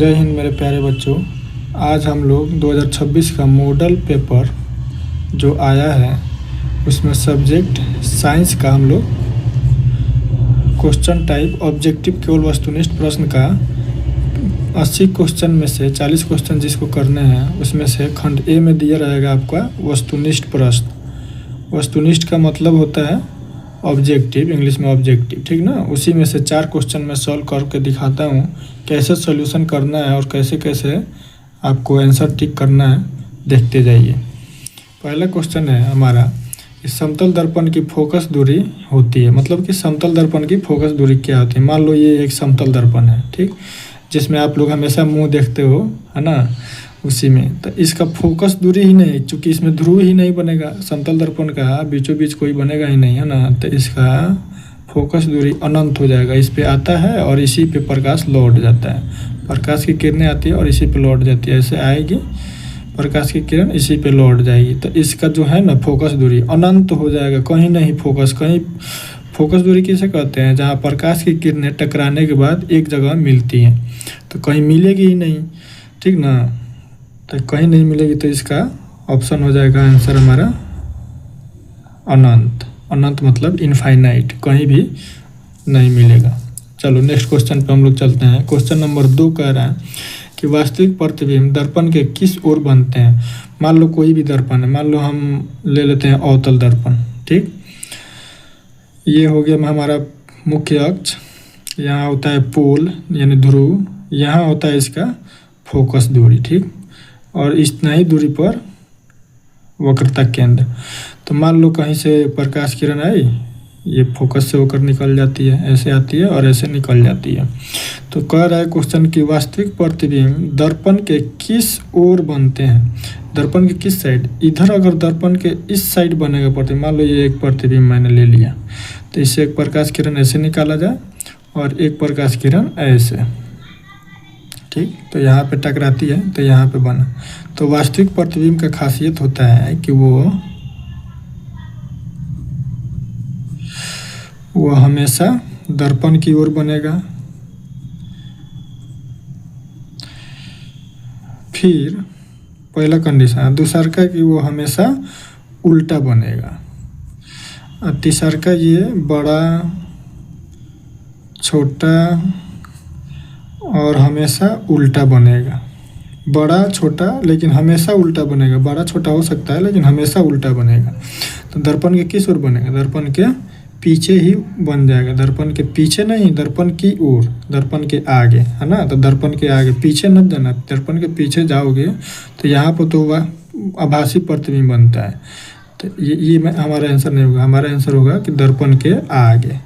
जय हिंद मेरे प्यारे बच्चों। आज हम लोग 2026 का मॉडल पेपर जो आया है उसमें सब्जेक्ट साइंस का हम लोग क्वेश्चन टाइप ऑब्जेक्टिव केवल वस्तुनिष्ठ प्रश्न का 80 क्वेश्चन में से 40 क्वेश्चन जिसको करने हैं उसमें से खंड ए में दिया रहेगा आपका वस्तुनिष्ठ प्रश्न। वस्तुनिष्ठ का मतलब होता है ऑब्जेक्टिव, इंग्लिश में ऑब्जेक्टिव, ठीक ना। उसी में से 4 क्वेश्चन मैं सॉल्व करके दिखाता हूँ कैसे सॉल्यूशन करना है और कैसे कैसे आपको आंसर टिक करना है, देखते जाइए। पहला क्वेश्चन है हमारा कि समतल दर्पण की फोकस दूरी होती है, मतलब कि समतल दर्पण की फोकस दूरी क्या होती है। मान लो ये एक समतल दर्पण है, ठीक, जिसमें आप लोग हमेशा मुंह देखते हो, है ना, उसी में। तो इसका फोकस दूरी ही नहीं, चूँकि इसमें ध्रुव ही नहीं बनेगा, समतल दर्पण का बीचों बीच कोई बनेगा ही नहीं, है ना। तो इसका फोकस दूरी अनंत हो जाएगा। इस पे आता है और इसी पे प्रकाश लौट जाता है। प्रकाश की किरणें आती है और इसी पे लौट जाती है, ऐसे आएगी प्रकाश की किरण, इसी पे लौट जाएगी। तो इसका जो है ना फोकस दूरी अनंत हो जाएगा, कहीं नहीं फोकस, कहीं फोकस दूरी किसे कहते हैं, जहाँ प्रकाश की किरणें टकराने के बाद एक जगह मिलती हैं। तो कहीं मिलेगी ही नहीं, ठीक ना। तो कहीं नहीं मिलेगी तो इसका ऑप्शन हो जाएगा आंसर हमारा अनंत। अनंत मतलब इनफाइनाइट, कहीं भी नहीं मिलेगा। चलो नेक्स्ट क्वेश्चन पे हम लोग चलते हैं। क्वेश्चन नंबर 2 कह रहा है कि वास्तविक प्रतिबिंब दर्पण के किस ओर बनते हैं। मान लो कोई भी दर्पण है, मान लो हम ले लेते हैं अवतल दर्पण, ठीक। ये हो गया हमारा मुख्य अक्ष, यहाँ होता है पोल यानी ध्रुव, यहाँ होता है इसका फोकस दूरी, ठीक, और इतना ही दूरी पर वक्रता केंद्र। तो मान लो कहीं से प्रकाश किरण आई, ये फोकस से होकर निकल जाती है, ऐसे आती है और ऐसे निकल जाती है। तो कह रहा है क्वेश्चन की वास्तविक प्रतिबिंब दर्पण के किस ओर बनते हैं। दर्पण के किस साइड, इधर अगर दर्पण के इस साइड बनेगा प्रतिबिंब, मान लो ये एक प्रतिबिंब मैंने ले लिया, तो इससे एक प्रकाश किरण ऐसे निकाला जाए और एक प्रकाश किरण ऐसे, ठीक। तो यहाँ पे टकराती है तो यहाँ पे बना। तो वास्तविक प्रतिबिंब का खासियत होता है कि वो हमेशा दर्पण की ओर बनेगा। फिर पहला कंडीशन, दूसरा का कि वो हमेशा उल्टा बनेगा, और तीसरा का ये बड़ा छोटा और हमेशा उल्टा बनेगा। बड़ा छोटा लेकिन हमेशा उल्टा बनेगा, बड़ा छोटा हो सकता है लेकिन हमेशा उल्टा बनेगा। तो दर्पण के किस ओर बनेगा, दर्पण के पीछे ही बन जाएगा। दर्पण के पीछे नहीं, दर्पण की ओर, दर्पण के आगे, है ना। तो दर्पण के आगे, पीछे मत जाना, दर्पण के पीछे जाओगे तो यहाँ पर तो वह आभासी प्रतिबिंब बनता है। तो ये हमारा आंसर नहीं होगा, हमारा आंसर होगा कि दर्पण के आगे,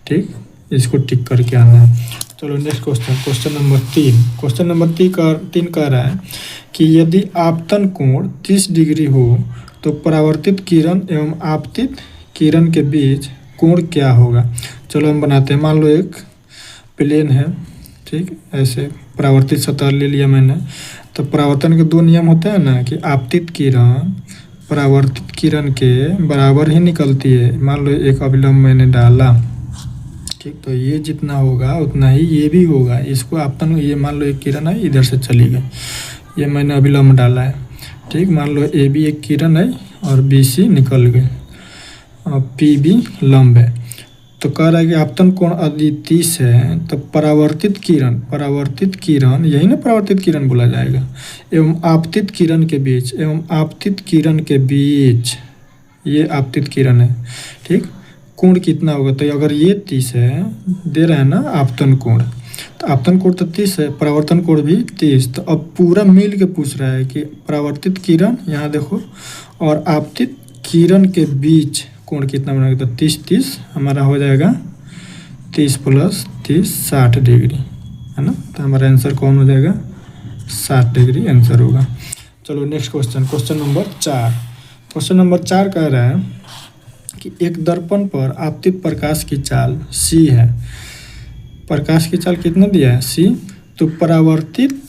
ठीक। इसको टिक करके आना है। चलो next question, question number 3। Question number 3 कह रहा है कि यदि आपतन कोण 30 डिग्री हो तो परावर्तित किरण एवं आपतित किरण के बीच कोण क्या होगा। चलो हम बनाते हैं। मान लो एक प्लेन है, ठीक, ऐसे परावर्तित सतह ले लिया मैंने। तो परावर्तन के 2 नियम होते हैं ना, कि आपतित किरण परावर्तित किरण के बराबर ही निकलती है। मान लो एक अभिलंब मैंने डाला, ठीक, तो ये जितना होगा उतना ही ये भी होगा। इसको आपतन, ये मान लो एक किरण है इधर से चली गई, ये मैंने अभिलंब डाला है, ठीक। मान लो ए बी एक किरण है और बी सी निकल गई और पी बी लंब है। तो कह रहा है कि आपतन कोण यदि 30 है तो परावर्तित किरण यही ना परावर्तित किरण बोला जाएगा, एवं आपतित किरण के बीच, एवं आपतित किरण के बीच, ये आपतित किरण है, ठीक, कोण कितना होगा। तो अगर ये 30 है, दे रहा है ना आपतन कोण, तो आपतन कोण तो 30 है, परावर्तन कोण भी 30। तो अब पूरा मिल के पूछ रहा है कि परावर्तित किरण, यहाँ देखो, और आपतित किरण के बीच कोण कितना बनेगा। तो 30 हमारा हो जाएगा 30 + 30 60 डिग्री, है ना। तो हमारा आंसर कौन हो जाएगा, 60 डिग्री आंसर होगा। चलो next question, question number 4। Question number 4 कह रहा है कि एक दर्पण पर आपतित प्रकाश की चाल c है। प्रकाश की चाल कितना दिया है, c। तो परावर्तित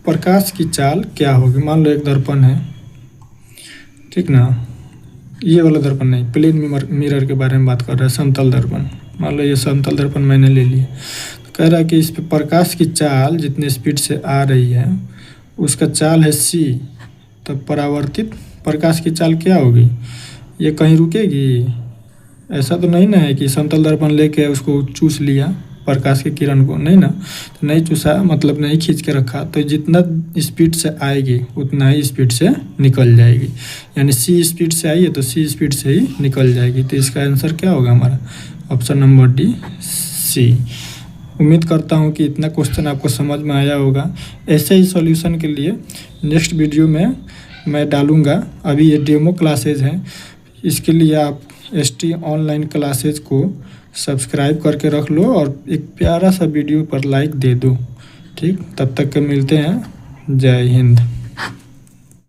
प्रकाश की चाल क्या होगी। मान लो एक दर्पण है, ठीक ना, ये वाला दर्पण नहीं, प्लेन मिरर के बारे में बात कर रहा है, समतल दर्पण। मान लो ये समतल दर्पण मैंने ले लिया। कह रहा है कि इस पे प्रकाश की चाल जितने स्पीड से आ रही है उसका चाल है c, तब परावर्तित प्रकाश की चाल क्या होगी? ये कहीं रुकेगी? ऐसा तो नहीं ना है कि समतल दर्पण लेके उसको चूस लिया प्रकाश की किरण को, नहीं ना, तो नहीं चूसा मतलब नहीं खींच के रखा, तो जितना स्पीड से आएगी उतना ही स्पीड से निकल जाएगी। यानी c स्पीड से आई है तो c स्पीड से ही निकल जाएगी। तो इसका आंसर क्या होगा हमारा? ऑप्शन नंबर डी, सी। उम्मीद करता हूँ कि इतना क्वेश्चन आपको समझ में आया होगा। ऐसे ही सॉल्यूशन के लिए नेक्स्ट वीडियो में मैं डालूँगा। अभी ये डेमो क्लासेज हैं, इसके लिए आप ST ऑनलाइन क्लासेज को सब्सक्राइब करके रख लो और एक प्यारा सा वीडियो पर लाइक दे दो। ठीक, तब तक के मिलते हैं। जय हिंद।